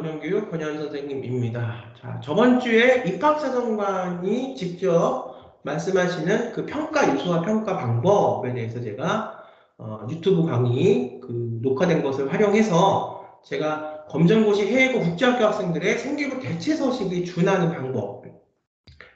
고령교육 권현 선생님입니다. 자, 저번 주에 입학사정관이 직접 말씀하시는 그 평가 요소와 평가 방법에 대해서 제가 유튜브 강의 녹화된 것을 활용해서 제가 검정고시 해외고 국제학교 학생들의 생기부 대체 서식이 준하는 방법,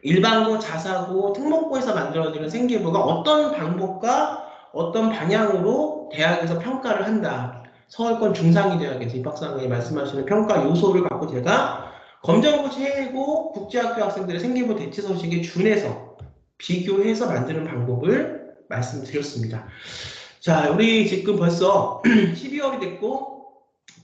일반고, 자사고, 특목고에서 만들어지는 생기부가 어떤 방법과 어떤 방향으로 대학에서 평가를 한다. 서울권 중상위대학에서 입학사관이 말씀하시는 평가 요소를 갖고 제가 검정고시 해외고 국제학교 학생들의 생기부 대체 서식에 준해서 비교해서 만드는 방법을 말씀드렸습니다. 자, 우리 지금 벌써 12월이 됐고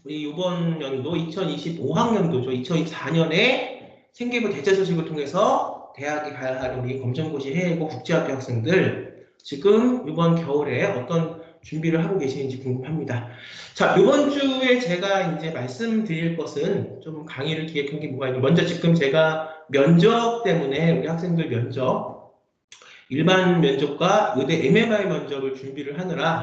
우리 이번 연도 2025학년도죠. 2024년에 생기부 대체 서식을 통해서 대학에 가야 할 우리 검정고시 해외고 국제학교 학생들 지금 이번 겨울에 어떤 준비를 하고 계시는지 궁금합니다. 자, 이번 주에 제가 이제 말씀드릴 것은 좀 강의를 기획한 게 뭐가 있는지 먼저 지금 제가 면접 때문에 우리 학생들 면접 일반 면접과 의대 MMI 면접을 준비를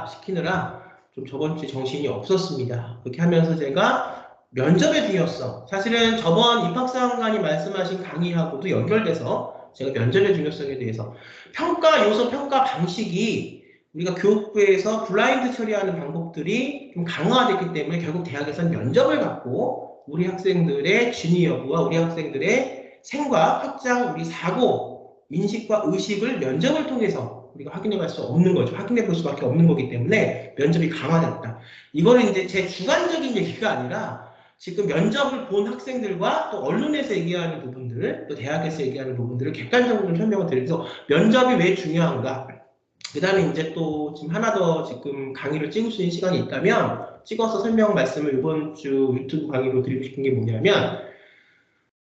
시키느라 좀 저번 주에 정신이 없었습니다. 그렇게 하면서 제가 면접의 중요성, 사실은 저번 입학사관관이 말씀하신 강의하고도 연결돼서 제가 면접의 중요성에 대해서 평가 요소, 평가 방식이 우리가 교육부에서 블라인드 처리하는 방법들이 좀 강화됐기 때문에 결국 대학에서는 면접을 갖고 우리 학생들의 진위 여부와 우리 학생들의 생각, 확장, 우리 사고, 인식과 의식을 면접을 통해서 우리가 확인해 갈 수 없는 거죠. 확인해 볼 수밖에 없는 거기 때문에 면접이 강화됐다. 이거는 이제 제 주관적인 얘기가 아니라 지금 면접을 본 학생들과 또 언론에서 얘기하는 부분들, 또 대학에서 얘기하는 부분들을 객관적으로 좀 설명을 드려서 면접이 왜 중요한가. 그 다음에 이제 또 지금 하나 더 지금 강의를 찍을 수 있는 시간이 있다면 찍어서 설명 말씀을 이번 주 유튜브 강의로 드리고 싶은 게 뭐냐면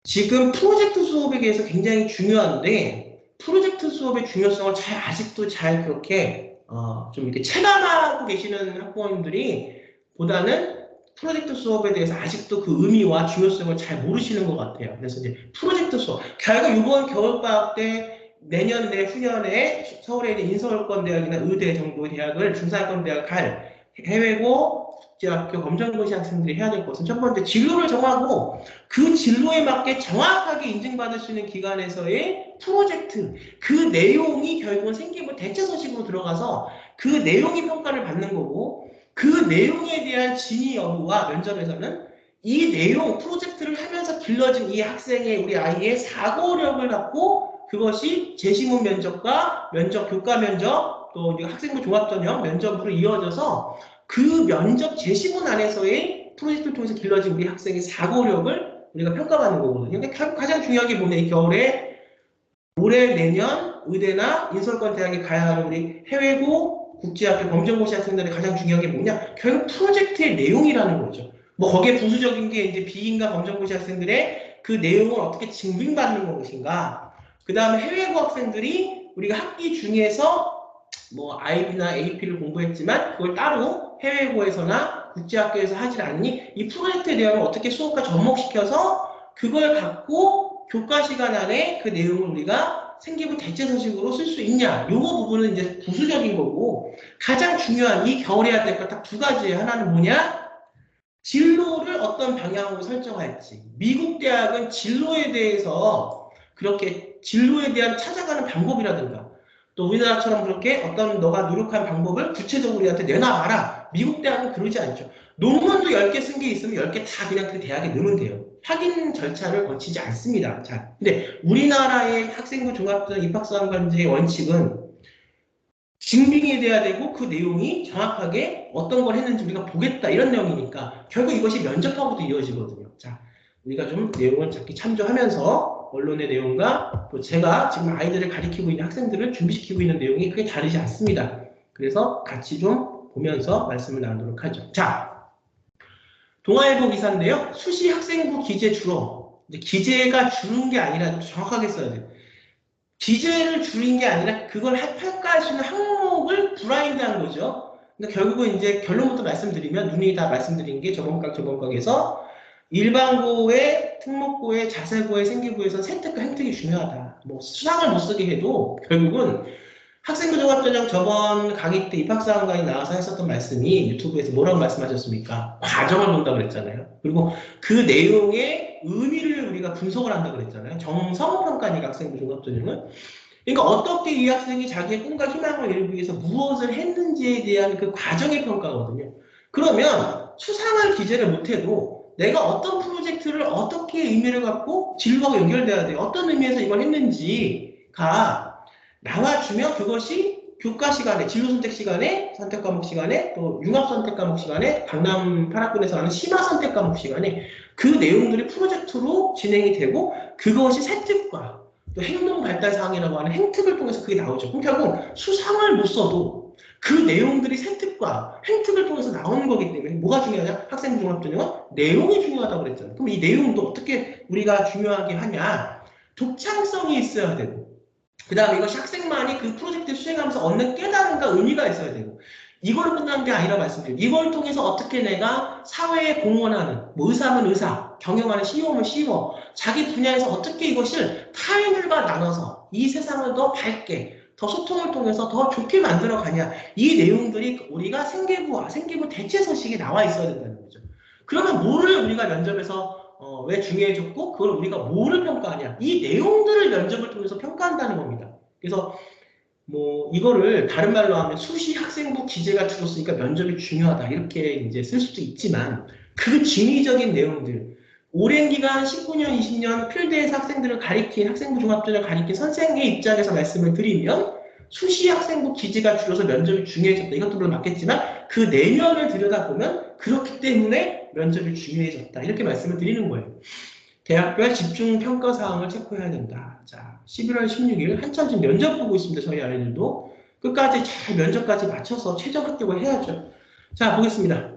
지금 프로젝트 수업에 대해서 굉장히 중요한데 프로젝트 수업의 중요성을 아직도 잘 그렇게 좀 이렇게 체감하고 계시는 학부모님들이 보다는 프로젝트 수업에 대해서 아직도 그 의미와 중요성을 잘 모르시는 것 같아요. 그래서 이제 프로젝트 수업, 결국 이번 겨울방학 때 내년 내 후년에 서울에 있는 인서울권 대학이나 의대 정도의 대학을 중상권 대학 갈 해외고 국제학교 검정고시 학생들이 해야 될 것은 첫 번째 진로를 정하고 그 진로에 맞게 정확하게 인증받을 수 있는 기관에서의 프로젝트, 그 내용이 결국은 생기부 대체 서식으로 들어가서 그 내용이 평가를 받는 거고 그 내용에 대한 진위 여부와 면접에서는 이 내용 프로젝트를 하면서 길러진 이 학생의 우리 아이의 사고력을 갖고 그것이 재시문 면접과 교과 면접 또 학생부 종합전형 면접으로 이어져서 그 면접 재시문 안에서의 프로젝트를 통해서 길러진 우리 학생의 사고력을 우리가 평가받는 거거든요. 그러니까 가장 중요한 게 뭐냐, 이 겨울에 올해 내년 의대나 인서울권 대학에 가야 하는 우리 해외고 국제학교 검정고시 학생들의 가장 중요한 게 뭐냐, 결국 프로젝트의 내용이라는 거죠. 뭐 거기에 부수적인 게 이제 비인가 검정고시 학생들의 그 내용을 어떻게 증빙받는 것인가. 그 다음에 해외고 학생들이 우리가 학기 중에서 뭐 IB나 AP를 공부했지만 그걸 따로 해외고에서나 국제학교에서 하질 않니? 이 프로젝트에 대한 어떻게 수업과 접목시켜서 그걸 갖고 교과 시간 안에 그 내용을 우리가 생기부 대체 서식으로 쓸 수 있냐? 요거 부분은 이제 부수적인 거고 가장 중요한 이 겨울에 해야 될 것 딱 두 가지예요. 하나는 뭐냐? 진로를 어떤 방향으로 설정할지. 미국 대학은 진로에 대해서 그렇게 진로에 대한 찾아가는 방법이라든가 또 우리나라처럼 그렇게 어떤 너가 노력한 방법을 구체적으로 우리한테 내놔봐라. 미국 대학은 그러지 않죠. 논문도 10개 쓴 게 있으면 10개 다 그냥 그 대학에 넣으면 돼요. 확인 절차를 거치지 않습니다. 자, 근데 우리나라의 학생부 종합전 입학사관관제의 원칙은 증빙이 돼야 되고 그 내용이 정확하게 어떤 걸 했는지 우리가 보겠다 이런 내용이니까 결국 이것이 면접하고도 이어지거든요. 자, 우리가 좀 내용을 잡기 참조하면서 언론의 내용과 또 제가 지금 아이들을 가리키고 있는 학생들을 준비시키고 있는 내용이 크게 다르지 않습니다. 그래서 같이 좀 보면서 말씀을 나누도록 하죠. 자, 동아일보 기사인데요. 수시 학생부 기재 줄어. 기재가 줄은 게 아니라 정확하게 써야 돼요. 기재를 줄인 게 아니라 그걸 평가할 수 있는 항목을 블라인드한 거죠. 근데 결국은 이제 결론부터 말씀드리면 눈이 다 말씀드린 게 저번 각에서 일반고의 특목고의 자세고의 생기부에서 세특과 행특이 중요하다. 뭐 수상을 못 쓰게 해도 결국은 학생부 종합전형 저번 강의 때 입학사항 강의 나와서 했었던 말씀이 유튜브에서 뭐라고 말씀하셨습니까? 과정을 본다고 그랬잖아요. 그리고 그 내용의 의미를 우리가 분석을 한다고 그랬잖아요. 정성평가니까 학생부 종합전형은. 그러니까 어떻게 이 학생이 자기의 꿈과 희망을 이루기 위해서 무엇을 했는지에 대한 그 과정의 평가거든요. 그러면 수상할 기재를 못해도 내가 어떤 프로젝트를 어떻게 의미를 갖고 진로하고 연결돼야 돼요. 어떤 의미에서 이걸 했는지가 나와주면 그것이 교과 시간에, 진로 선택 시간에, 선택 과목 시간에, 또 융합 선택 과목 시간에, 강남 8학군에서 하는 심화 선택 과목 시간에 그 내용들이 프로젝트로 진행이 되고 그것이 세특과 또 행동 발달 사항이라고 하는 행특을 통해서 그게 나오죠. 그럼 결국 수상을 못 써도 그 내용들이 세특과 행특을 통해서 나오는 거기 때문에 뭐가 중요하냐? 학생 종합전형은 내용이 중요하다고 그랬잖아요. 그럼 이 내용도 어떻게 우리가 중요하게 하냐? 독창성이 있어야 되고 그 다음에 이것이 학생만이 그 프로젝트를 수행하면서 얻는 깨달음과 의미가 있어야 되고 이걸 끝나는 게 아니라 말씀드려요. 이걸 통해서 어떻게 내가 사회에 공헌하는 뭐 의사면 의사, 경영하는 CEO면 CEO 자기 분야에서 어떻게 이것을 타인들과 나눠서 이 세상을 더 밝게 더 소통을 통해서 더 좋게 만들어 가냐 이 내용들이 우리가 생계부와 생계부 대체 서식에 나와 있어야 된다는 거죠. 그러면 뭐를 우리가 면접에서 왜 중요해졌고 그걸 우리가 뭐를 평가하냐 이 내용들을 면접을 통해서 평가한다는 겁니다. 그래서 뭐 이거를 다른 말로 하면 수시 학생부 기재가 줄었으니까 면접이 중요하다 이렇게 이제 쓸 수도 있지만 그 진위적인 내용들 오랜 기간 19년 20년 필드에서 학생들을 가리킨 학생부 종합전형을 가리킨 선생의 입장에서 말씀을 드리면 수시 학생부 기재가 줄어서 면접이 중요해졌다 이것도 물론 맞겠지만 그 내면을 들여다보면 그렇기 때문에 면접이 중요해졌다 이렇게 말씀을 드리는 거예요. 대학교의 집중 평가 사항을 체크해야 된다. 자, 11월 16일 한참 지금 면접 보고 있습니다. 저희 아이들도 끝까지 잘 면접까지 맞춰서 최저 합격을 해야죠. 자, 보겠습니다.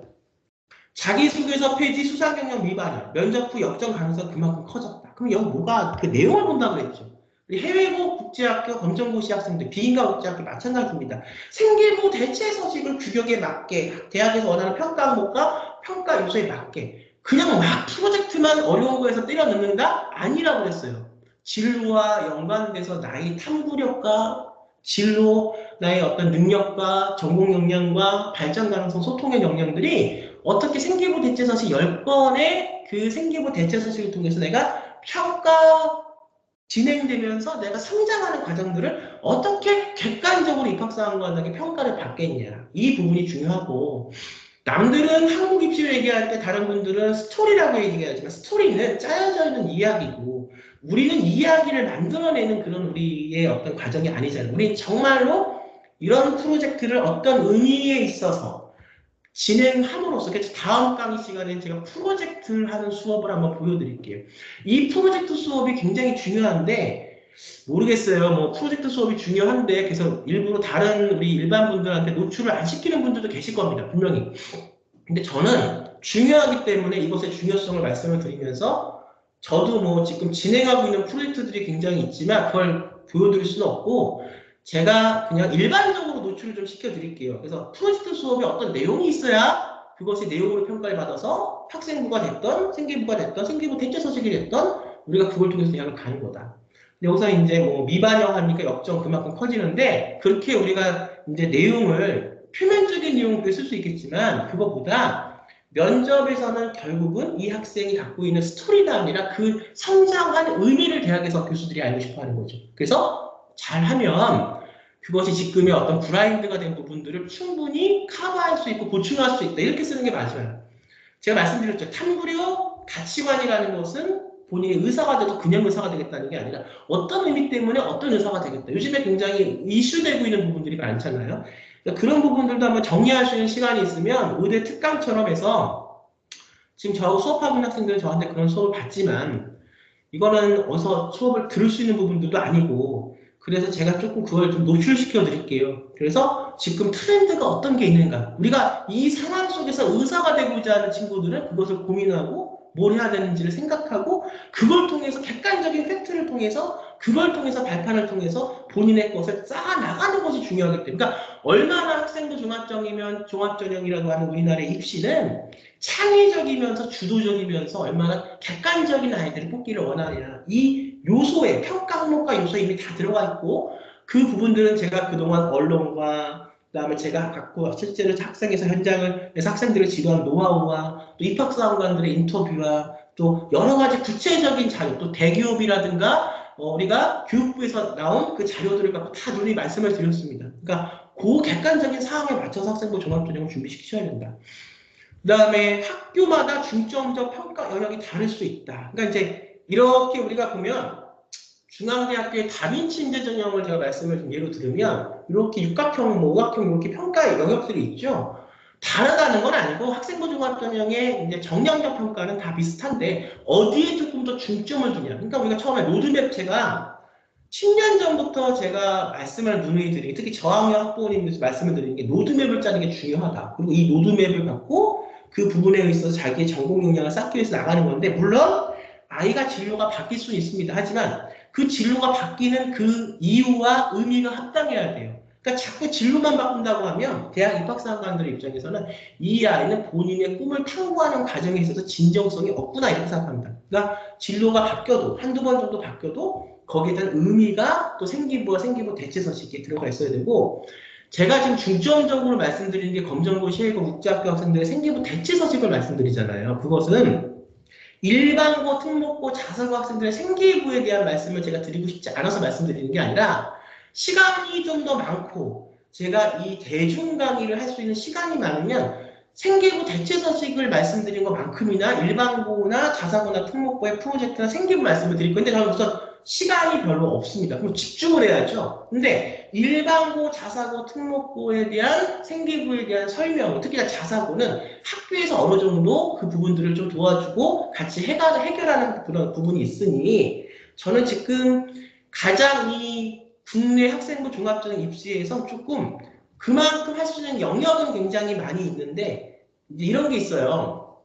자기소개서 폐지 수상 경력 미반영, 면접 후 역전 가능성 그만큼 커졌다. 그럼 여기 뭐가 그 내용을 본다고 그랬죠. 해외고 국제학교 검정고시 학생들 비인가 국제학교 마찬가지입니다. 생계부 대체 서식을 규격에 맞게 대학에서 원하는 평가 항목과 평가 요소에 맞게 그냥 막 프로젝트만 어려운 거에서 때려 넣는다? 아니라고 그랬어요. 진로와 연관돼서 나의 탐구력과 진로, 나의 어떤 능력과 전공 역량과 발전 가능성, 소통의 역량들이 어떻게 생계부 대체서식 10건의 그 생계부 대체서식을 통해서 내가 평가 진행되면서 내가 성장하는 과정들을 어떻게 객관적으로 입학사항과 다르게 평가를 받겠냐. 이 부분이 중요하고 남들은 한국 입시를 얘기할 때 다른 분들은 스토리라고 얘기하지만 스토리는 짜여져 있는 이야기고 우리는 이야기를 만들어내는 그런 우리의 어떤 과정이 아니잖아요. 우리는 정말로 이런 프로젝트를 어떤 의미에 있어서 진행함으로써 그래서 다음 강의 시간에 제가 프로젝트를 하는 수업을 한번 보여드릴게요. 이 프로젝트 수업이 굉장히 중요한데 모르겠어요. 뭐 프로젝트 수업이 중요한데 그래서 일부러 다른 우리 일반 분들한테 노출을 안 시키는 분들도 계실 겁니다. 분명히. 근데 저는 중요하기 때문에 이것의 중요성을 말씀을 드리면서 저도 뭐 지금 진행하고 있는 프로젝트들이 굉장히 있지만 그걸 보여드릴 수는 없고 제가 그냥 일반적으로 노출을 좀 시켜드릴게요. 그래서 프로젝트 수업에 어떤 내용이 있어야 그것이 내용으로 평가를 받아서 학생부가 됐던 생계부가 됐던 생계부 대체 서식이 됐던 우리가 그걸 통해서 대학을 가는 거다. 여기서 이제 뭐 미반영하니까 역정 그만큼 커지는데 그렇게 우리가 이제 내용을 표면적인 내용을 쓸 수 있겠지만 그것보다 면접에서는 결국은 이 학생이 갖고 있는 스토리가 아니라 그 성장한 의미를 대학에서 교수들이 알고 싶어 하는 거죠. 그래서 잘하면 그것이 지금의 어떤 블라인드가 된 부분들을 충분히 커버할 수 있고 보충할 수 있다. 이렇게 쓰는 게 맞아요. 제가 말씀드렸죠. 탐구력, 가치관이라는 것은 본인이 의사가 돼도 그냥 의사가 되겠다는 게 아니라 어떤 의미 때문에 어떤 의사가 되겠다. 요즘에 굉장히 이슈되고 있는 부분들이 많잖아요. 그러니까 그런 부분들도 한번 정리할 수 있는 시간이 있으면 의대 특강처럼 해서 지금 저하고 수업하고 있는 학생들은 저한테 그런 수업을 받지만 이거는 어디서 수업을 들을 수 있는 부분들도 아니고 그래서 제가 조금 그걸 좀 노출시켜 드릴게요. 그래서 지금 트렌드가 어떤 게 있는가 우리가 이 상황 속에서 의사가 되고자 하는 친구들은 그것을 고민하고 뭘 해야 되는지를 생각하고 그걸 통해서 객관적인 팩트를 통해서 그걸 통해서 발판을 통해서 본인의 것을 쌓아 나가는 것이 중요하기 때문에 그러니까 얼마나 학생부 종합전형이면 종합전형이라고 하는 우리나라의 입시는 창의적이면서 주도적이면서 얼마나 객관적인 아이들을 뽑기를 원하느냐 이 요소에 평가 항목과 요소에 이미 다 들어가 있고 그 부분들은 제가 그동안 언론과 그다음에 제가 갖고 실제로 학생에서 현장에서 학생들을 지도한 노하우와 또 입학사관관들의 인터뷰와 또 여러 가지 구체적인 자료, 또 대기업이라든가 우리가 교육부에서 나온 그 자료들을 갖고 다 눈이 말씀을 드렸습니다. 그러니까 그 객관적인 상황에 맞춰서 학생부 종합전형을 준비시키셔야 된다. 그 다음에 학교마다 중점적 평가 영역이 다를 수 있다. 그러니까 이제 이렇게 우리가 보면 중앙대학교의 다빈치 인재 전형을 제가 말씀을 좀 예로 들으면 이렇게 육각형, 뭐 오각형 이렇게 평가의 영역들이 있죠. 다르다는 건 아니고 학생부 종합전형의 이제 정량적 평가는 다 비슷한데 어디에 조금 더 중점을 두냐. 그러니까 우리가 처음에 로드맵 제가 10년 전부터 제가 말씀을 누누이 드리고 특히 저학년 학부모님께서 말씀을 드리는 게 로드맵을 짜는 게 중요하다. 그리고 이 로드맵을 갖고 그 부분에 있어서 자기의 전공 역량을 쌓기 위해서 나가는 건데 물론 아이가 진로가 바뀔 수는 있습니다. 하지만 그 진로가 바뀌는 그 이유와 의미가 합당해야 돼요. 그러니까 자꾸 진로만 바꾼다고 하면 대학 입학사관들의 입장에서는 이 아이는 본인의 꿈을 탐구하는 과정에 있어서 진정성이 없구나 이렇게 생각합니다. 그러니까 진로가 바뀌어도 한두 번 정도 바뀌어도 거기에 대한 의미가 또 생기부와 생기부 대체서식에 들어가 있어야 되고 제가 지금 중점적으로 말씀드리는 게 검정고, 시외고, 국제학교 학생들의 생기부 대체서식을 말씀드리잖아요. 그것은 일반고, 특목고, 자사고 학생들의 생기부에 대한 말씀을 제가 드리고 싶지 않아서 말씀드리는 게 아니라 시간이 좀 더 많고 제가 이 대중 강의를 할 수 있는 시간이 많으면 생기부 대체서식을 말씀드린 것만큼이나 일반고나 자사고나 특목고의 프로젝트나 생기부 말씀을 드릴 건데 저는 우선 시간이 별로 없습니다. 그럼 집중을 해야죠. 근데 일반고, 자사고, 특목고에 대한 생기부에 대한 설명, 특히나 자사고는 학교에서 어느 정도 그 부분들을 좀 도와주고 같이 해결하는 그런 부분이 있으니 저는 지금 가장 이 국내 학생부 종합전형 입시에서 조금 그만큼 할 수 있는 영역은 굉장히 많이 있는데 이제 이런 게 있어요.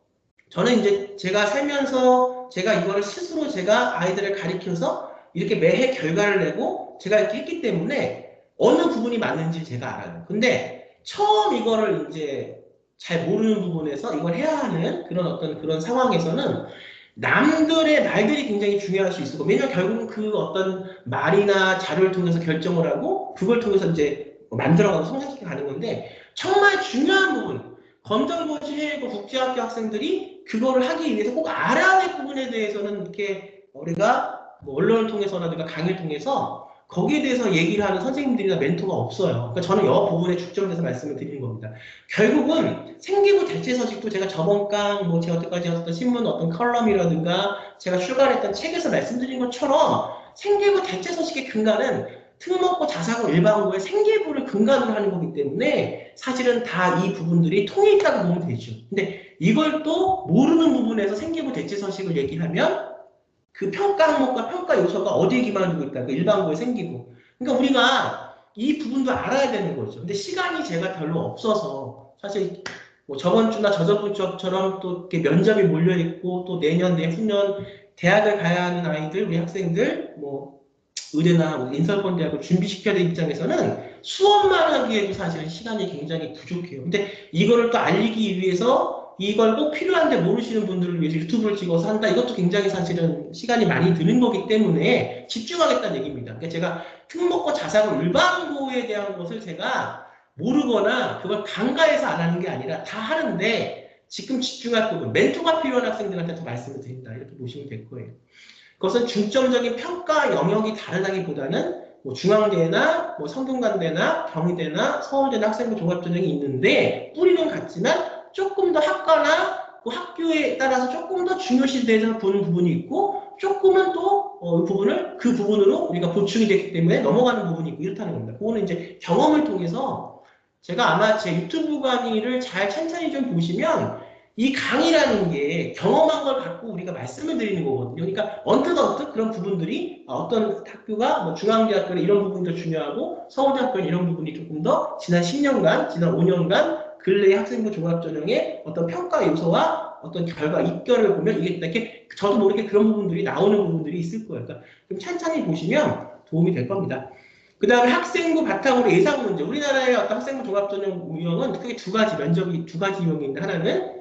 저는 이제 제가 살면서 제가 이거를 스스로 제가 아이들을 가리켜서 이렇게 매해 결과를 내고 제가 이렇게 했기 때문에 어느 부분이 맞는지 제가 알아요. 근데 처음 이거를 이제 잘 모르는 부분에서 이걸 해야 하는 그런 어떤 그런 상황에서는 남들의 말들이 굉장히 중요할 수 있고 왜냐면 결국은 그 어떤 말이나 자료를 통해서 결정을 하고 그걸 통해서 이제 만들어가고 성장시켜 가는 건데 정말 중요한 부분 검정고시 해외고 국제학교 학생들이 그거를 하기 위해서 꼭 알아야 될 부분에 대해서는 이렇게 우리가 뭐 언론을 통해서나 강의를 통해서 거기에 대해서 얘기를 하는 선생님들이나 멘토가 없어요. 그러니까 저는 이 부분에 중점돼서 말씀을 드리는 겁니다. 결국은 생기부 대체서식도 제가 저번 강, 제가 여태까지 했던 신문 어떤 컬럼이라든가 제가 출간했던 책에서 말씀드린 것처럼 생기부 대체서식의 근간은 특목고, 자사고, 일반고의 생기부를 근간으로 하는 거기 때문에 사실은 다 이 부분들이 통일있다고 보면 되죠. 근데 이걸 또 모르는 부분에서 생기부 대체서식을 얘기하면 그 평가 항목과 평가 요소가 어디에 기반을 두고 있다. 그 일반고의 생기부. 그러니까 우리가 이 부분도 알아야 되는 거죠. 근데 시간이 제가 별로 없어서 사실 뭐 저번 주나 저저번 주처럼 또 이렇게 면접이 몰려 있고 또 내년 내후년 대학을 가야 하는 아이들, 우리 학생들 뭐 의대나 인서권 대학을 준비시켜야 될 입장에서는 수업만 하기에도 사실은 시간이 굉장히 부족해요. 근데 이거를 또 알리기 위해서 이걸 꼭 필요한데 모르시는 분들을 위해서 유튜브를 찍어서 한다. 이것도 굉장히 사실은 시간이 많이 드는 거기 때문에 집중하겠다는 얘기입니다. 그러니까 제가 특목고, 자사고, 일반고에 대한 것을 제가 모르거나 그걸 간과해서 안 하는 게 아니라 다 하는데 지금 집중할 부분, 멘토가 필요한 학생들한테 더 말씀을 드린다. 이렇게 보시면 될 거예요. 그것은 중점적인 평가 영역이 다르다기보다는 뭐 중앙대나 뭐 성균관대나 경희대나 서울대나 학생부 종합전형이 있는데 뿌리는 같지만 조금 더 학과나 그 학교에 따라서 조금 더 중요시돼서 보는 부분이 있고 조금은 또 그 부분으로 우리가 보충이 됐기 때문에 넘어가는 부분이 있고 이렇다는 겁니다. 그거는 이제 경험을 통해서 제가 아마 제 유튜브 강의를 잘 천천히 좀 보시면 이 강의라는 게 경험한 걸 갖고 우리가 말씀을 드리는 거거든요. 그러니까 언뜻 그런 부분들이 어떤 학교가 뭐 중앙대학교는 이런 부분이 더 중요하고 서울대학교는 이런 부분이 조금 더 지난 10년간, 지난 5년간 근래의 학생부 종합전형의 어떤 평가 요소와 어떤 결과 입결을 보면 이게 이렇게 저도 모르게 그런 부분들이 나오는 부분들이 있을 거예요. 그러니까 좀 찬찬히 보시면 도움이 될 겁니다. 그 다음에 학생부 바탕으로 예상 문제. 우리나라의 어떤 학생부 종합전형 유형은 크게 두 가지 면접이 두 가지 유형인데 하나는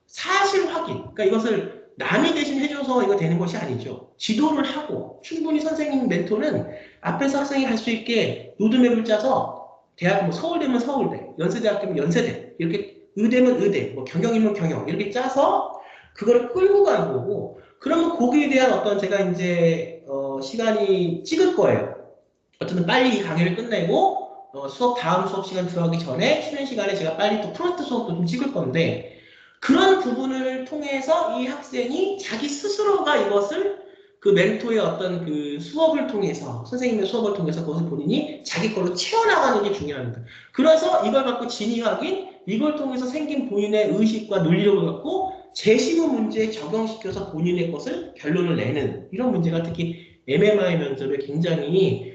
사실 확인. 그러니까 이것을 남이 대신 해줘서 이거 되는 것이 아니죠. 지도를 하고 충분히 선생님 멘토는 앞에서 학생이 갈 수 있게 로드맵을 짜서 대학 뭐 서울대면 서울대, 연세대학교면 연세대, 이렇게 의대면 의대, 뭐 경영이면 경영 이렇게 짜서 그걸 끌고 가는 거고 그러면 거기에 대한 어떤 제가 이제 시간이 찍을 거예요. 어쨌든 빨리 이 강의를 끝내고 다음 수업 시간 들어가기 전에 쉬는 시간에 제가 빨리 또 프론트 수업도 좀 찍을 건데 그런 부분을 통해서 이 학생이 자기 스스로가 이것을 그 멘토의 어떤 그 수업을 통해서 선생님의 수업을 통해서 그것을 본인이 자기 걸로 채워나가는 게 중요합니다. 그래서 이걸 갖고 진위 확인, 이걸 통해서 생긴 본인의 의식과 논리력을 갖고 재시험 문제에 적용시켜서 본인의 것을 결론을 내는 이런 문제가 특히 MMI 면접에 굉장히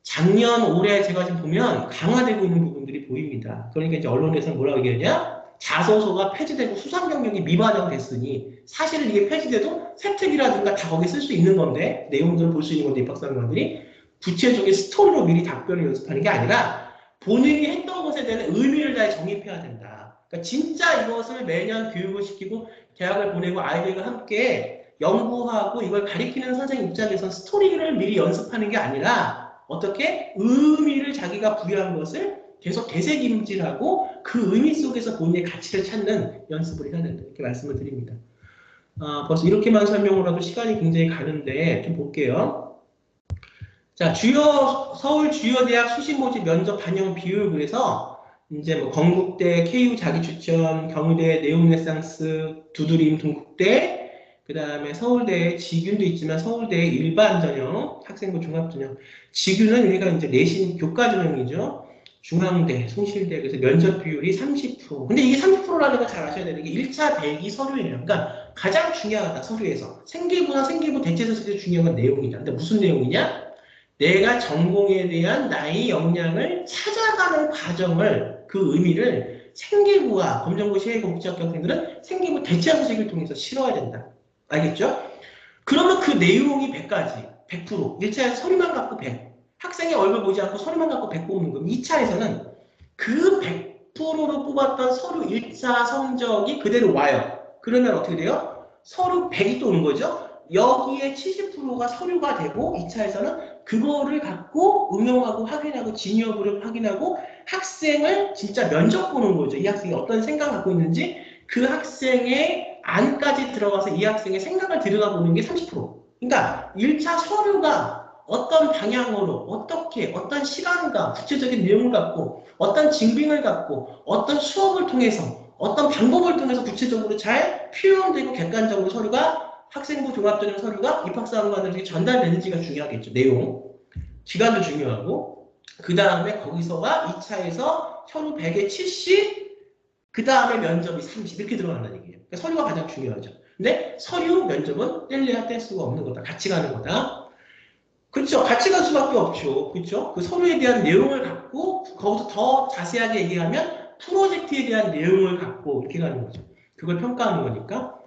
작년, 올해 제가 지금 보면 강화되고 있는 부분들이 보입니다. 그러니까 이제 언론에서는 뭐라고 얘기하냐? 자소서가 폐지되고 수상 경력이 미반영됐으니 사실은 이게 폐지돼도 세특이라든가 다 거기에 쓸 수 있는 건데 내용들을 볼 수 있는 건데 입학사관들이 구체적인 스토리로 미리 답변을 연습하는 게 아니라 본인이 했던 것에 대한 의미를 다해 정립해야 된다. 그러니까 진짜 이것을 매년 교육을 시키고 대학을 보내고 아이들과 함께 연구하고 이걸 가리키는 선생님 입장에서 스토리를 미리 연습하는 게 아니라 어떻게 의미를 자기가 부여한 것을 계속 되새김질하고 그 의미 속에서 본인의 가치를 찾는 연습을 해야 된다. 이렇게 말씀을 드립니다. 벌써 이렇게만 설명을 하도 시간이 굉장히 가는데 좀 볼게요. 자, 서울 주요 대학 수시 모집 면접 반영 비율 그래서 이제 뭐 건국대, KU 자기추천, 경희대 네오레상스, 두드림, 동국대 그 다음에 서울대 지균도 있지만 서울대 일반 전형, 학생부 종합 전형. 지균은 우리가 이제 내신 교과 전형이죠. 중앙대, 숭실대, 그래서 면접 비율이 30%. 근데 이게 30%라는 걸 잘 아셔야 되는 게 1차 대기 서류예요. 그러니까 가장 중요하다, 서류에서. 생기부나 생기부 대체서술이 중요한 건 내용이다. 근데 무슨 내용이냐? 내가 전공에 대한 나의 역량을 찾아가는 과정을, 그 의미를 생기부와 검정고 시행고 국제학교 학생들은 생기부 대체서식을 통해서 실어야 된다. 알겠죠? 그러면 그 내용이 100가지, 100%. 1차에서 서류만 갖고 100. 학생의 얼굴 보지 않고 서류만 갖고 100 뽑는 거면 2차에서는 그 100%로 뽑았던 서류 1차 성적이 그대로 와요. 그러면 어떻게 돼요? 서류 100이 또 오는 거죠? 여기에 70%가 서류가 되고 2차에서는 그거를 갖고 응용하고 확인하고 진위 여부를 확인하고 학생을 진짜 면접 보는 거죠. 이 학생이 어떤 생각을 갖고 있는지 그 학생의 안까지 들어가서 이 학생의 생각을 들여다보는 게 30%. 그러니까 1차 서류가 어떤 방향으로 어떻게 어떤 시간과 구체적인 내용을 갖고 어떤 증빙을 갖고 어떤 수업을 통해서 어떤 방법을 통해서 구체적으로 잘 표현되고 객관적으로 서류가 학생부 종합전형 서류가 입학사관관들에게 전달되는지가 중요하겠죠. 내용. 기간도 중요하고 그 다음에 거기서가 2차에서 서류 100에 70, 그 다음에 면접이 30 이렇게 들어간다는 얘기예요. 그러니까 서류가 가장 중요하죠. 근데 서류, 면접은 뗄래야 뗄 수가 없는 거다. 같이 가는 거다. 그렇죠. 같이 갈 수밖에 없죠. 그렇죠. 그 서류에 대한 내용을 갖고 거기서 더 자세하게 얘기하면 프로젝트에 대한 내용을 갖고 이렇게 가는 거죠. 그걸 평가하는 거니까.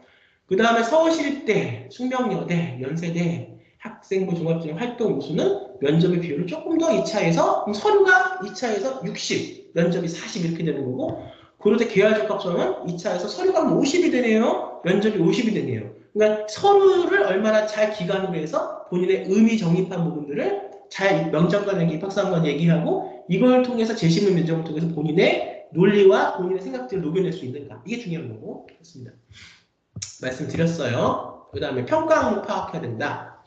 그 다음에 서울시립대, 숙명여대, 연세대, 학생부 종합전형 활동 우수는 면접의 비율을 조금 더 2차에서 서류가 2차에서 60, 면접이 40 이렇게 되는 거고 고려대 계열적합성은 2차에서 서류가 50이 되네요. 면접이 50이 되네요. 그러니까 서류를 얼마나 잘 기간으로 해서 본인의 의미 정립한 부분들을 잘 면접관 입학사관과 얘기하고 이걸 통해서 재심의 면접을 통해서 본인의 논리와 본인의 생각들을 녹여낼 수 있는가. 이게 중요한 거고 그렇습니다. 말씀드렸어요. 그 다음에 평가 항목 파악해야 된다.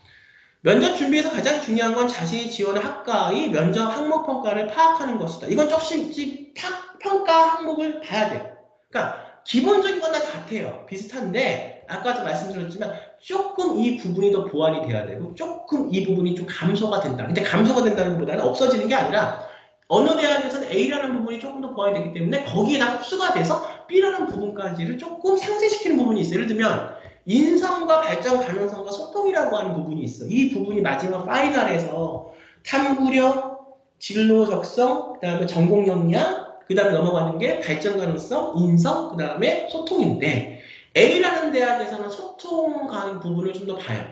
면접 준비에서 가장 중요한 건 자신이 지원한 학과의 면접 항목 평가를 파악하는 것이다. 이건 조금씩 평가 항목을 봐야 돼요. 그러니까 기본적인 건 다 같아요. 비슷한데 아까도 말씀드렸지만 조금 이 부분이 더 보완이 돼야 되고 조금 이 부분이 좀 감소가 된다. 근데 감소가 된다는 것보다는 없어지는 게 아니라 어느 대학에서는 A라는 부분이 조금 더 보완이 되기 때문에 거기에다 흡수가 돼서 B라는 부분까지를 조금 상쇄시키는 부분이 있어요. 예를 들면 인성과 발전 가능성과 소통이라고 하는 부분이 있어. 이 부분이 마지막 파이널에서 탐구력, 진로 적성, 그 다음에 전공 역량, 그 다음에 넘어가는 게 발전 가능성, 인성, 그 다음에 소통인데 A라는 대학에서는 소통 가는 부분을 좀 더 봐요.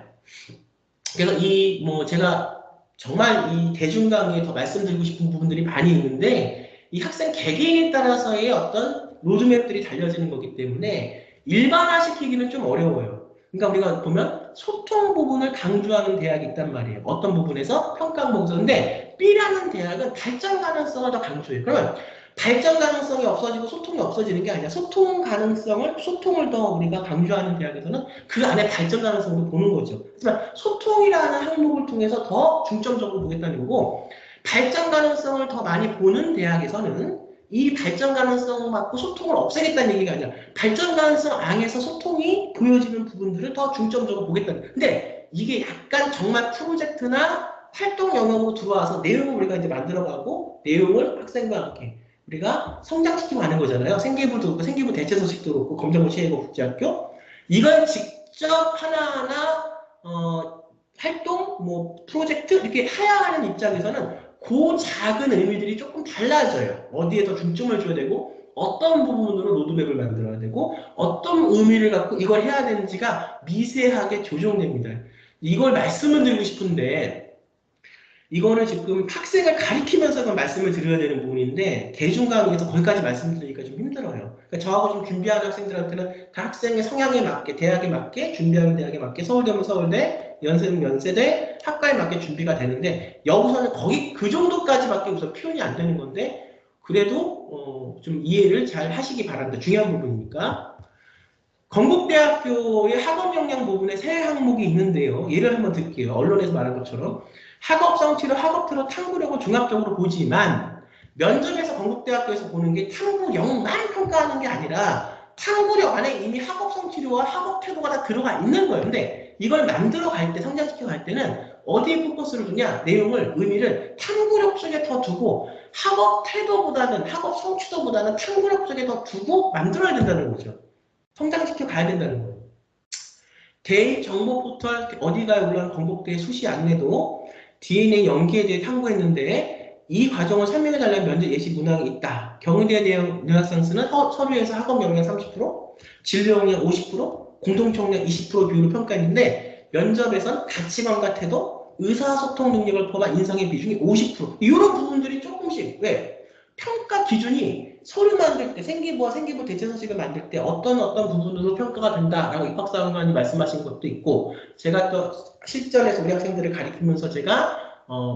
그래서 제가 정말 이 대중 강의에 더 말씀드리고 싶은 부분들이 많이 있는데 이 학생 개개인에 따라서의 어떤 로드맵들이 달려지는 거기 때문에 일반화시키기는 좀 어려워요. 그러니까 우리가 보면 소통 부분을 강조하는 대학이 있단 말이에요. 어떤 부분에서 평가 항목에서. 근데 B라는 대학은 발전 가능성을 더 강조해요. 그러면 발전 가능성이 없어지고 소통이 없어지는 게 아니라 소통을 더 우리가 강조하는 대학에서는 그 안에 발전 가능성도 보는 거죠. 하지만 소통이라는 항목을 통해서 더 중점적으로 보겠다는 거고, 발전 가능성을 더 많이 보는 대학에서는 이 발전 가능성을 갖고 소통을 없애겠다는 얘기가 아니라 발전 가능성 안에서 소통이 보여지는 부분들을 더 중점적으로 보겠다는. 근데 이게 약간 정말 프로젝트나 활동 영역으로 들어와서 내용을 우리가 이제 만들어가고 내용을 학생과 함께 우리가 성장시키고 가는 거잖아요. 생기부도 그렇고 생기부 대체 소식도 그렇고 검정고 시혜고 국제학교 이걸 직접 하나하나 활동 뭐 프로젝트 이렇게 해야 하는 입장에서는 그 작은 의미들이 조금 달라져요. 어디에 더 중점을 줘야 되고 어떤 부분으로 로드맵을 만들어야 되고 어떤 의미를 갖고 이걸 해야 되는지가 미세하게 조정됩니다. 이걸 말씀을 드리고 싶은데 이거는 지금 학생을 가리키면서 말씀을 드려야 되는 부분인데 대중강의에서 거기까지 말씀드리기가 좀 힘들어요. 그러니까 저하고 좀 준비하는 학생들한테는 다 학생의 성향에 맞게 대학에 맞게 준비하는 대학에 맞게 서울대면 서울대 연세면 연세대 학과에 맞게 준비가 되는데 여기서는 거기 그 정도까지밖에 우선 표현이 안 되는 건데 그래도 좀 이해를 잘 하시기 바랍니다. 중요한 부분이니까. 건국대학교의 학업 역량 부분에 세 항목이 있는데요. 예를 한번 들게요. 언론에서 말한 것처럼 학업 성취를 학업태로 탐구력을 종합적으로 보지만 면접에서 건국대학교에서 보는 게 탐구력만 평가하는 게 아니라 탐구력 안에 이미 학업 성취와 학업 태도가 다 들어가 있는 거예요. 근데 이걸 만들어 갈 때, 성장시켜 갈 때는 어디에 포커스를 두냐? 내용을, 의미를 탐구력 쪽에 더 두고 학업 태도보다는, 학업 성취도보다는 탐구력 쪽에 더 두고 만들어야 된다는 거죠. 성장시켜 가야 된다는 거예요. 대입 정보 포털 어디가에 올라온 건국대 수시 안내도 DNA 연기에 대해 탐구했는데 이 과정을 설명해달라는 면접 예시 문항이 있다. 경희대 대형 르네상스는 서류에서 학업 역량 30%, 진로 역량 50%, 공동체 역량 20% 비율로 평가했는데 면접에선 가치관과 태도, 의사소통 능력을 포함한 인성의 비중이 50%. 이런 부분들이 조금씩 왜? 평가 기준이 서류 만들 때 생기부와 생기부 대체 서식을 만들 때 어떤 부분으로 평가가 된다라고 입학사관관이 말씀하신 것도 있고 제가 또 실전에서 우리 학생들을 가리키면서 제가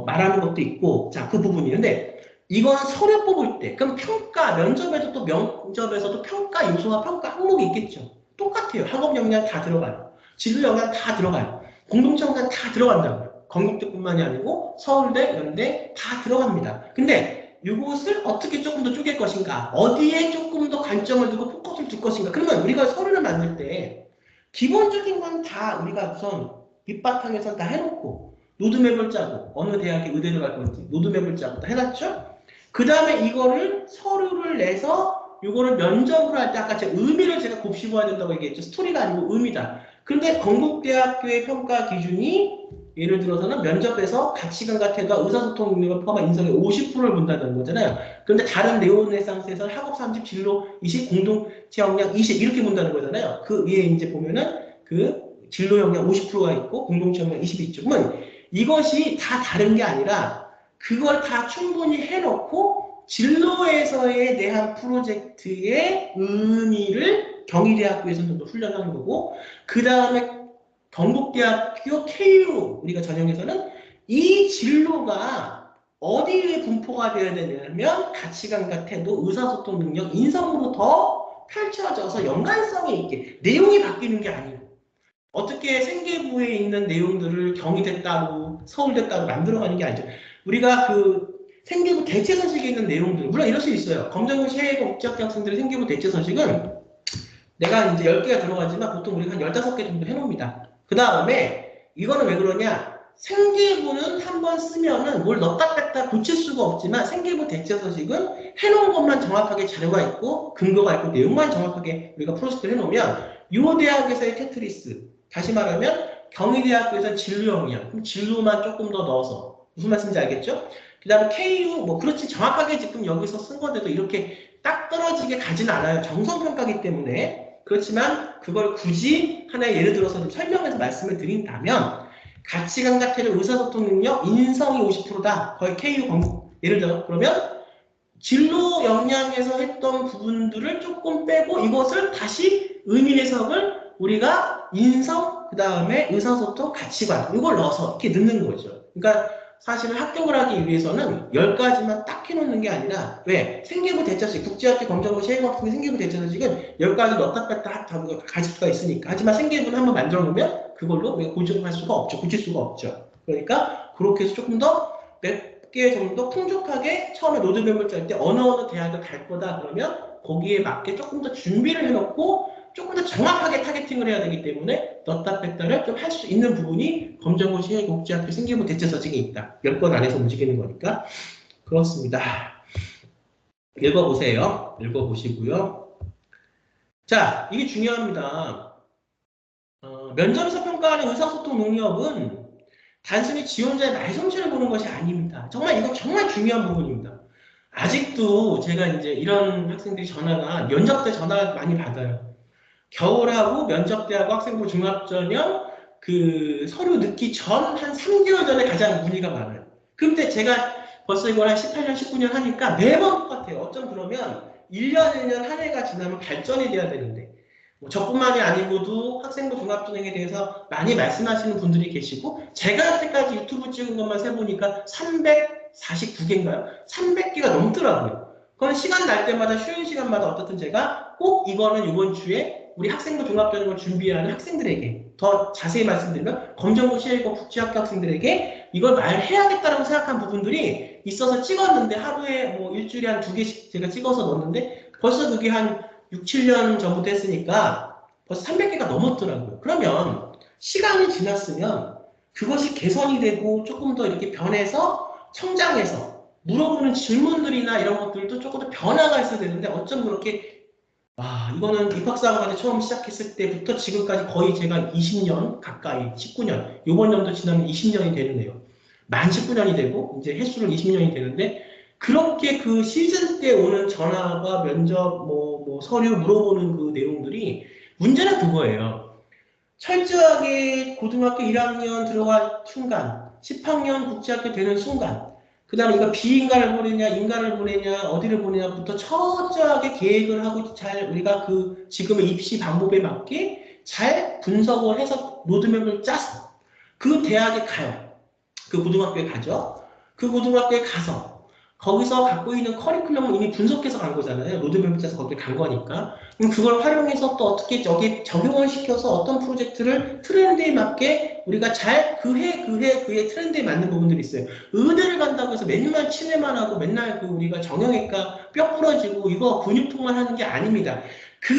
말하는 것도 있고 자 그 부분이 근데 이건 서류 뽑을 때 그럼 평가 면접에서도 평가 요소와 평가 항목이 있겠죠. 똑같아요. 학업 역량 다 들어가요. 진로 역량 다 들어가요. 공동체 역량 다 들어간다고요. 건국대뿐만이 아니고 서울대, 연대 다 들어갑니다. 근데 이것을 어떻게 조금 더 쪼갤 것인가? 어디에 조금 더 관점을 두고 포커스를 둘 것인가? 그러면 우리가 서류를 만들 때 기본적인 건 다 우리가 우선 밑바탕에서 다 해놓고 로드맵을 짜고 어느 대학에 의대를 갈 건지 로드맵을 짜고 다 해놨죠? 그 다음에 이거를 서류를 내서 이거를 면접을 할 때 아까 제가 의미를 제가 곱씹어야 된다고 얘기했죠. 스토리가 아니고 의미다. 그런데 건국대학교의 평가 기준이 예를 들어서는 면접에서 가치관과 태도와 의사소통 능력을 포함한 인성의 50%를 본다는 거잖아요. 그런데 다른 네오네상스에서는 학업 30, 진로 20, 공동체 역량 20 이렇게 본다는 거잖아요. 그 위에 이제 보면은 그 진로 역량 50%가 있고 공동체 역량 20이 있죠. 그러면 이것이 다 다른 게 아니라 그걸 다 충분히 해놓고 진로에서의 대한 프로젝트의 의미를 경희대학교에서는 좀 더 훈련하는 거고 그 다음에 건국대학교 KU 우리가 전형에서는 이 진로가 어디에 분포가 되어야 되냐면 가치관과 태도, 의사소통 능력, 인성으로 더 펼쳐져서 연관성이 있게 내용이 바뀌는 게 아니고 어떻게 생계부에 있는 내용들을 경희대 따로 서울대 따로 만들어가는 게 아니죠. 우리가 그 생계부 대체 서식에 있는 내용들 물론 이럴 수 있어요. 검정고 시혜고 국제학교 학생들의 생계부 대체 서식은 내가 이제 10개가 들어가지만 보통 우리가 한 15개 정도 해놓습니다. 그 다음에 이거는 왜 그러냐? 생계부는 한번 쓰면은 뭘 넣다 뺐다 고칠 수가 없지만 생계부 대체 서식은 해놓은 것만 정확하게 자료가 있고 근거가 있고 내용만 정확하게 우리가 프로젝트를 해놓으면 이 대학에서의 테트리스 다시 말하면 경희대학교에서는 진로 역량 그럼 진로만 조금 더 넣어서 무슨 말씀인지 알겠죠? 그 다음에 KU 뭐 그렇지 정확하게 지금 여기서 쓴 건데도 이렇게 딱 떨어지게 가지는 않아요. 정성평가기 때문에 그렇지만 그걸 굳이 하나의 예를 들어서 좀 설명해서 말씀을 드린다면 가치관과 태도, 의사소통 능력, 인성이 50%다. 거의 KU 건국 예를 들어 그러면 진로 역량에서 했던 부분들을 조금 빼고 이것을 다시 의미 해석을 우리가 인성, 그 다음에 의사소통, 가치관 이걸 넣어서 이렇게 넣는 거죠. 그러니까 사실은 합격을 하기 위해서는 10가지만 딱 해놓는 게 아니라 왜? 생기부 대처식, 국제학교 검정고 시행학생 생기부 대처식은 10가지 넣었다 뺐다 다 가질 수가 있으니까. 하지만 생기부는 한번 만들어 놓으면 그걸로 우리가 고정할 수가 없죠. 고칠 수가 없죠. 그러니까 그렇게 해서 조금 더 몇 개 정도 풍족하게 처음에 로드맵을 짤 때 어느 대학을 갈 거다 그러면 거기에 맞게 조금 더 준비를 해놓고 조금 더 정확하게 타겟팅을 해야 되기 때문에 넣었다 뺐다를 좀 할 수 있는 부분이 검정고 시행국제학교 생기부 대처서식에 있다. 10권 안에서 움직이는 거니까. 그렇습니다. 읽어보세요. 읽어보시고요. 자, 이게 중요합니다. 면접에서 평가하는 의사소통 능력은 단순히 지원자의 말솜씨를 보는 것이 아닙니다. 정말 이거 정말 중요한 부분입니다. 아직도 제가 이제 이런 학생들이 전화가 면접 때 전화 많이 받아요. 겨울하고 면접 때하고 학생부 종합전형 그 서류 넣기 전 한 3개월 전에 가장 문의가 많아요. 근데 제가 벌써 이걸 한 18년, 19년 하니까 매번 똑같아요. 어쩜 그러면 1년, 1년 한 해가 지나면 발전이 돼야 되는데 저뿐만이 아니고도 학생부 종합전형에 대해서 많이 말씀하시는 분들이 계시고 제가 여태까지 유튜브 찍은 것만 세보니까 349개인가요? 300개가 넘더라고요. 그건 시간 날 때마다 쉬는 시간마다 어떻든 제가 꼭 이거는 이번 주에 우리 학생부 종합전형을 준비하는 학생들에게 더 자세히 말씀드리면 검정고 시행고 국제학교 학생들에게 이걸 말해야겠다라고 생각한 부분들이 있어서 찍었는데 하루에 뭐 일주일에 한 2개씩 제가 찍어서 넣었는데 벌써 그게 한 6, 7년 전부터 했으니까 벌써 300개가 넘었더라고요. 그러면 시간이 지났으면 그것이 개선이 되고 조금 더 이렇게 변해서 성장해서 물어보는 질문들이나 이런 것들도 조금 더 변화가 있어야 되는데 어쩜 그렇게 이거는 입학사관에 처음 시작했을 때부터 지금까지 거의 제가 20년 가까이 19년 이번 연도 지나면 20년이 되는데요. 만 19년이 되고 이제 횟수는 20년이 되는데 그렇게 그 시즌 때 오는 전화가 면접 뭐 서류 물어보는 그 내용들이 문제는 그거예요. 철저하게 고등학교 1학년 들어갈 순간 10학년 국제학교 되는 순간 그 다음에 이거 비인가를 보내냐 인가를 보내냐 어디를 보내냐부터 철저하게 계획을 하고 잘 우리가 그 지금의 입시 방법에 맞게 잘 분석을 해서 로드맵을 짜서 그 대학에 가요. 그 고등학교에 가죠. 그 고등학교에 가서 거기서 갖고 있는 커리큘럼을 이미 분석해서 간 거잖아요. 로드맵을 짜서 거기 간 거니까. 그럼 그걸 활용해서 또 어떻게 여기에 적용을 시켜서 어떤 프로젝트를 트렌드에 맞게 우리가 잘 그해 트렌드에 맞는 부분들이 있어요. 의대를 간다고 해서 맨날 치매만 하고 맨날 그 우리가 정형외과 뼈 부러지고 이거 근육통만 하는 게 아닙니다. 그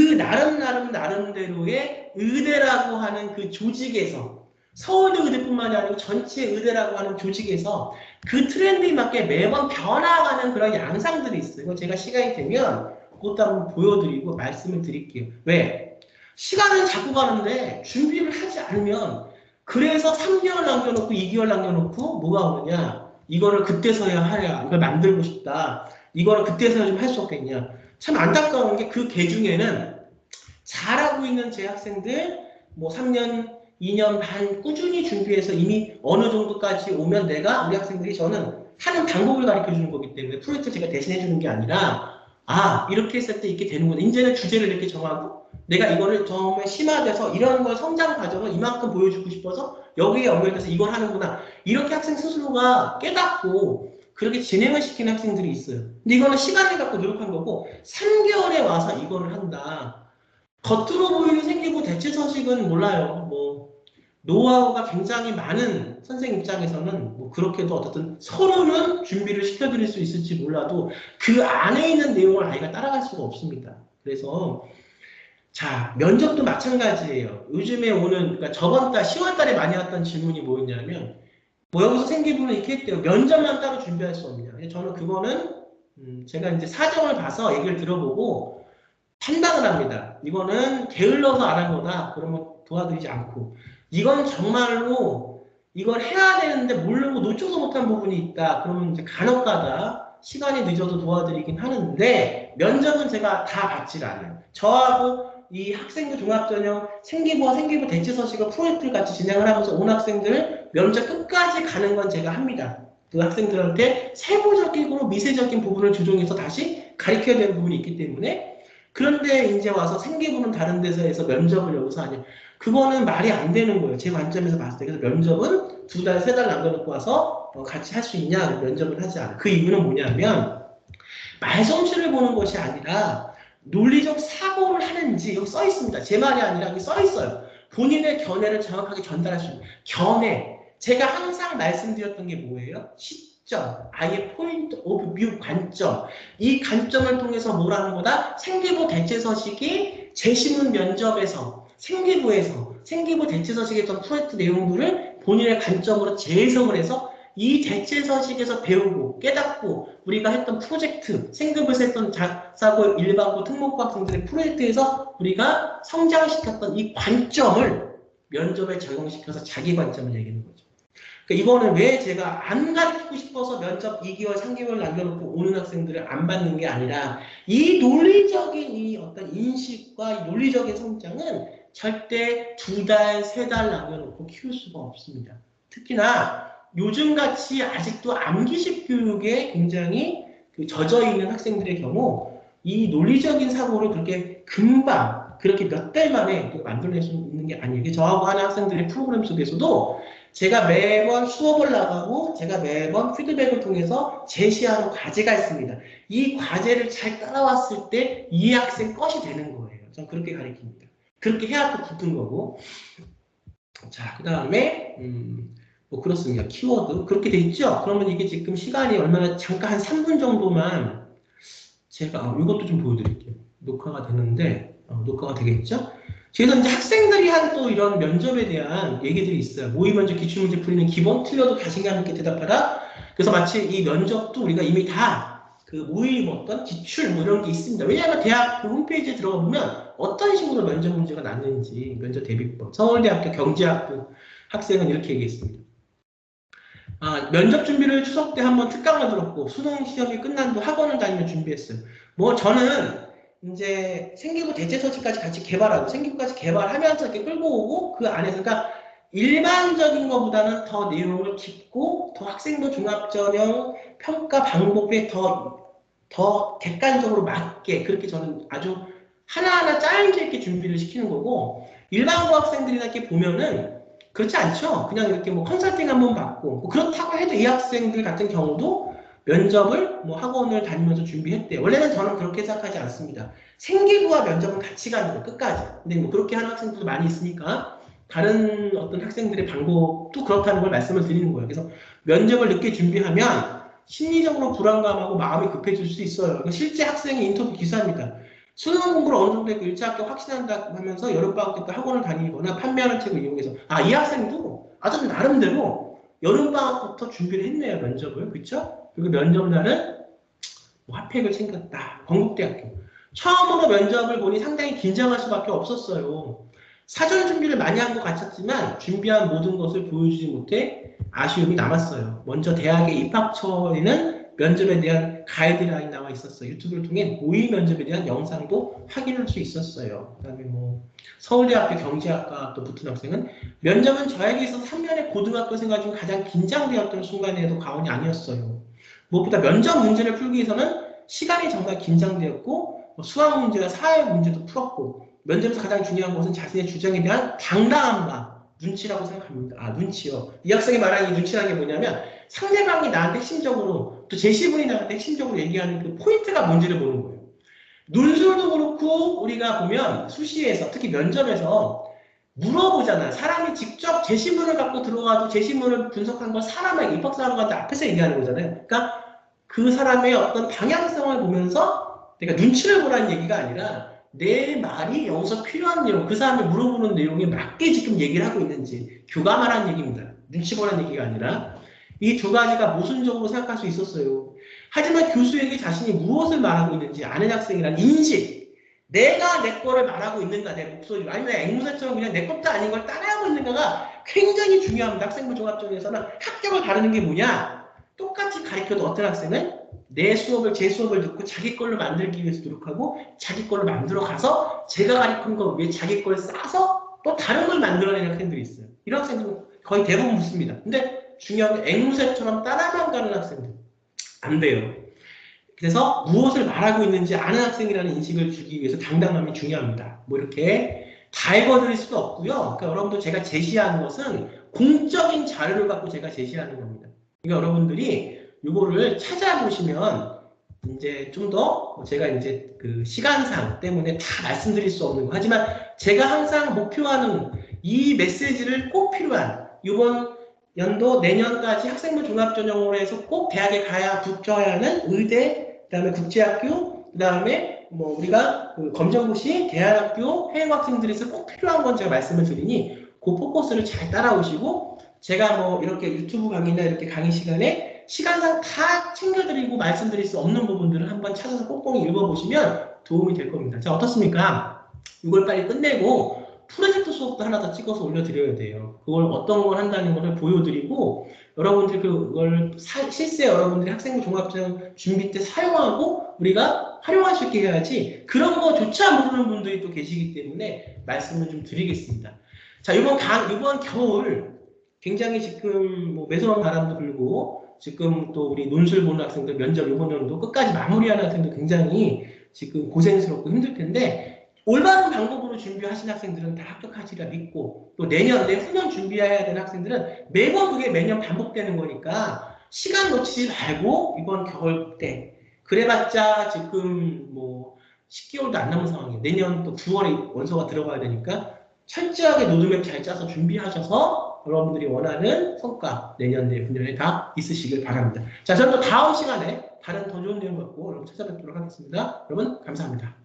나름대로의 의대라고 하는 그 조직에서 서울대 의대뿐만이 아니고 전체 의대라고 하는 조직에서 그 트렌드에 맞게 매번 변화가는 그런 양상들이 있어요. 이거 제가 시간이 되면 그것도 한번 보여드리고 말씀을 드릴게요. 왜? 시간은 자꾸 가는데 준비를 하지 않으면 그래서 3개월 남겨놓고 2개월 남겨놓고 뭐가 오느냐 이거를 그때서야 하랴 이걸 만들고 싶다 이거를 그때서야 좀 할 수 없겠냐 참 안타까운 게 그 개 중에는 잘하고 있는 제 학생들 뭐 3년 2년 반 꾸준히 준비해서 이미 어느 정도까지 오면 내가 우리 학생들이 저는 하는 방법을 가르쳐 주는 거기 때문에 프로젝트 제가 대신해 주는 게 아니라 이렇게 했을 때 이렇게 되는구나. 이제는 주제를 이렇게 정하고 내가 이거를 정말 심화돼서 이런 걸 성장 과정을 이만큼 보여주고 싶어서 여기에 연결돼서 이걸 하는구나. 이렇게 학생 스스로가 깨닫고 그렇게 진행을 시키는 학생들이 있어요. 근데 이거는 시간을 갖고 노력한 거고 3개월에 와서 이거를 한다. 겉으로 보이는 생기부 대체 서식은 몰라요. 뭐 노하우가 굉장히 많은 선생님 입장에서는 뭐 그렇게도 어떻든 서로는 준비를 시켜드릴 수 있을지 몰라도 그 안에 있는 내용을 아이가 따라갈 수가 없습니다. 그래서 자 면접도 마찬가지예요. 요즘에 오는 그러니까 저번 달 10월 달에 많이 왔던 질문이 뭐였냐면 뭐 여기서 생기부는 이렇게 했대요. 면접만 따로 준비할 수 없냐. 저는 그거는 제가 이제 사정을 봐서 얘기를 들어보고 판단을 합니다. 이거는 게을러서 안 한 거다. 그러면 도와드리지 않고 이건 정말로 이걸 해야 되는데 모르고 놓쳐서 못한 부분이 있다. 그러면 이제 간혹가다 시간이 늦어도 도와드리긴 하는데 면접은 제가 다 받질 않아요. 저하고 이 학생부 종합전형 생기부와 생기부 대체서식을 프로젝트를 같이 진행을 하면서 온 학생들 면접 끝까지 가는 건 제가 합니다. 그 학생들한테 세부적이고 미세적인 부분을 조정해서 다시 가르쳐야 되는 부분이 있기 때문에 그런데 이제 와서 생기부는 다른 데서 해서 면접을 여기서 하냐. 그거는 말이 안 되는 거예요. 제 관점에서 봤을 때. 그래서 면접은 2달, 3달 남겨놓고 와서 같이 할 수 있냐? 면접을 하지 않아요. 그 이유는 뭐냐면 말솜씨를 보는 것이 아니라 논리적 사고를 하는지 여기 써 있습니다. 제 말이 아니라 여기 써 있어요. 본인의 견해를 정확하게 전달할 수 있는 견해. 제가 항상 말씀드렸던 게 뭐예요? 시점, 아예 포인트 오브 뷰 관점. 이 관점을 통해서 뭐라는 거다? 생기부 대체서식이 재신문 면접에서 생기부 대체서식의 어떤 프로젝트 내용들을 본인의 관점으로 재해석을 해서 이 대체서식에서 배우고 깨닫고 우리가 했던 프로젝트, 생급에서 했던 작사고, 일반고, 특목고 학생들의 프로젝트에서 우리가 성장시켰던 이 관점을 면접에 적용시켜서 자기 관점을 얘기하는 거죠. 그러니까 이거는 왜 제가 안 가르치고 싶어서 면접 2개월, 3개월 남겨놓고 오는 학생들을 안 받는 게 아니라 이 논리적인 이 어떤 인식과 이 논리적인 성장은 절대 2달, 3달 남겨놓고 키울 수가 없습니다. 특히나 요즘같이 아직도 암기식 교육에 굉장히 젖어 있는 학생들의 경우 이 논리적인 사고를 그렇게 금방 그렇게 몇 달 만에 만들어낼 수 있는 게 아니에요. 저하고 하는 학생들의 프로그램 속에서도 제가 매번 수업을 나가고 제가 매번 피드백을 통해서 제시하는 과제가 있습니다. 이 과제를 잘 따라왔을 때 이 학생 것이 되는 거예요. 전 그렇게 가르칩니다. 그렇게 해야 또 붙은 거고. 자, 그 다음에 뭐 그렇습니다. 키워드 그렇게 돼 있죠? 그러면 이게 지금 시간이 얼마나 잠깐 한 3분 정도만 제가 이것도 좀 보여드릴게요. 녹화가 되는데 녹화가 되겠죠? 그래서 이제 학생들이 한 또 이런 면접에 대한 얘기들이 있어요. 모의 면접 기출문제 풀이는 기본 틀려도 자신감 있게 대답하라. 그래서 마치 이 면접도 우리가 이미 다 그 모의 뭐 어떤 기출 뭐 이런 게 있습니다. 왜냐하면 대학 그 홈페이지에 들어가 보면 어떤 식으로 면접 문제가 났는지 면접 대비법 서울대학교 경제학부 학생은 이렇게 얘기했습니다. 면접 준비를 추석 때 한번 특강을 들었고 수능 시험이 끝난 후 학원을 다니며 준비했어요. 뭐 저는 이제 생기부 대체서식까지 같이 개발하고 생기부까지 개발하면서 이렇게 끌고 오고 그 안에서 그러니까 일반적인 것보다는 더 내용을 깊고 더 학생부 종합전형 평가 방법에 더 객관적으로 맞게 그렇게 저는 아주 하나하나 짜임새 있게 준비를 시키는 거고 일반고 학생들이나 이렇게 보면은 그렇지 않죠. 그냥 이렇게 뭐 컨설팅 한번 받고 뭐 그렇다고 해도 이 학생들 같은 경우도 면접을 뭐 학원을 다니면서 준비했대요. 원래는 저는 그렇게 생각하지 않습니다. 생기부와 면접은 같이 가는 거예요. 끝까지. 근데 뭐 그렇게 하는 학생들도 많이 있으니까 다른 어떤 학생들의 방법도 그렇다는 걸 말씀을 드리는 거예요. 그래서 면접을 늦게 준비하면 심리적으로 불안감하고 마음이 급해질 수 있어요. 실제 학생의 인터뷰 기사입니다. 수능 공부를 어느 정도 1차 합격 확신한다 하면서 여름방학 때 학원을 다니거나 판매하는 책을 이용해서 이 학생도 아주 나름대로 여름방학부터 준비를 했네요. 면접을. 그렇죠? 그리고 면접날은 뭐 핫팩을 챙겼다. 건국대학교. 처음으로 면접을 보니 상당히 긴장할 수밖에 없었어요. 사전 준비를 많이 한 것 같았지만 준비한 모든 것을 보여주지 못해 아쉬움이 남았어요. 먼저 대학의 입학처에는 면접에 대한 가이드라인 나와 있었어요. 유튜브를 통해 모의 면접에 대한 영상도 확인할 수 있었어요. 그다음에 뭐 서울대학교 경제학과 또 붙은 학생은 면접은 저에게 있어서 3년의 고등학교 생활 중 가장 긴장되었던 순간에도 과언이 아니었어요. 무엇보다 면접 문제를 풀기 위해서는 시간이 정말 긴장되었고 수학 문제나 사회 문제도 풀었고 면접에서 가장 중요한 것은 자신의 주장에 대한 당당함과 눈치라고 생각합니다. 눈치요. 이 학생이 말하는 이 눈치라는 게 뭐냐면 상대방이 나한테 핵심적으로 또 제시분이 나한테 핵심적으로 얘기하는 그 포인트가 뭔지를 보는 거예요. 논술도 그렇고 우리가 보면 수시에서 특히 면접에서 물어보잖아요. 사람이 직접 제시문을 갖고 들어와도 제시문을 분석한 걸 사람에게 입학사람한테 앞에서 얘기하는 거잖아요. 그러니까 그 사람의 어떤 방향성을 보면서 내가 눈치를 보라는 얘기가 아니라 내 말이 여기서 필요한 내용, 그 사람이 물어보는 내용에 맞게 지금 얘기를 하고 있는지 교감하라는 얘기입니다. 눈치 보라는 얘기가 아니라 이 두 가지가 모순적으로 생각할 수 있었어요. 하지만 교수에게 자신이 무엇을 말하고 있는지 아는 학생이란 인식, 내가 내 거를 말하고 있는가, 내 목소리, 아니면 앵무새처럼 그냥 내 것도 아닌 걸 따라하고 있는가가 굉장히 중요합니다. 학생부 종합전에서는 합격을 가르는 게 뭐냐? 똑같이 가르쳐도 어떤 학생은 내 수업을, 제 수업을 듣고 자기 걸로 만들기 위해서 노력하고 자기 걸로 만들어 가서 제가 가르친 거 위에 자기 걸 싸서 또 다른 걸 만들어내는 학생들이 있어요. 이런 학생들은 거의 대부분 묻습니다. 근데 중요한 건 앵무새처럼 따라만 가는 학생들. 안 돼요. 그래서 무엇을 말하고 있는지 아는 학생이라는 인식을 주기 위해서 당당함이 중요합니다. 뭐 이렇게 다 읽어드릴 수도 없고요. 그러니까 여러분들 제가 제시하는 것은 공적인 자료를 갖고 제가 제시하는 겁니다. 그러니까 여러분들이 이거를 찾아보시면 이제 좀 더 제가 이제 그 시간상 때문에 다 말씀드릴 수 없는 거. 하지만 제가 항상 목표하는 이 메시지를 꼭 필요한 이번 연도 내년까지 학생부 종합전형으로 해서 꼭 대학에 가야 붙어야 하는 의대, 그다음에 국제학교, 그다음에 뭐 우리가 그 검정고시, 대안학교, 해외학생들에서 꼭 필요한 건 제가 말씀을 드리니 그 포커스를 잘 따라오시고 제가 뭐 이렇게 유튜브 강의나 이렇게 강의 시간에 시간상 다 챙겨드리고 말씀드릴 수 없는 부분들을 한번 찾아서 꼼꼼히 읽어보시면 도움이 될 겁니다. 자, 어떻습니까? 이걸 빨리 끝내고 프로젝트 수업도 하나 더 찍어서 올려드려야 돼요. 그걸 어떤 걸 한다는 것을 보여드리고 여러분들이 그걸 실제 여러분들이 학생부 종합전형 준비 때 사용하고 우리가 활용할 수 있게 해야지 그런 거조차 모르는 분들이 또 계시기 때문에 말씀을 좀 드리겠습니다. 자, 이번 겨울 굉장히 지금 뭐 매서운 바람도 불고 지금 또 우리 논술 보는 학생들 면접 이번 연도 끝까지 마무리하는 학생들 굉장히 지금 고생스럽고 힘들 텐데 올바른 방법으로 준비하신 학생들은 다 합격하시리라 믿고 또 내후년 준비해야 되는 학생들은 매번 그게 매년 반복되는 거니까 시간 놓치지 말고 이번 겨울 때 그래봤자 지금 뭐 10개월도 안 남은 상황이에요. 내년 또 9월에 원서가 들어가야 되니까 철저하게 로드맵 잘 짜서 준비하셔서 여러분들이 원하는 성과 내년 내후년에 다 있으시길 바랍니다. 자, 저는 또 다음 시간에 다른 더 좋은 내용 갖고 여러분 찾아뵙도록 하겠습니다. 여러분 감사합니다.